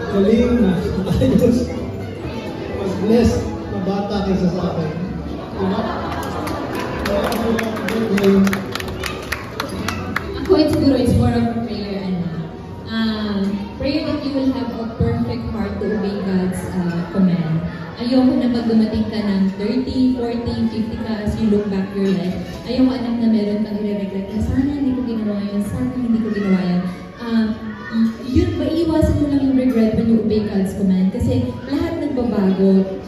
galing, ayos, mas blessed na bata kaysa sa akin. Diba? Ako, it's more of a prayer, prayer that you will have a perfect heart to obey God's command. Ayoko na pag dumating ka ng 30, 40, 50 ka as you look back your life. Ayoko anak na meron kang i-regret na sana hindi ko ginawa yun, sana hindi ko ginawa yun. Yun, maiiwasan mo lang yung regret when you obey God's command. Kasi lahat nagbabago.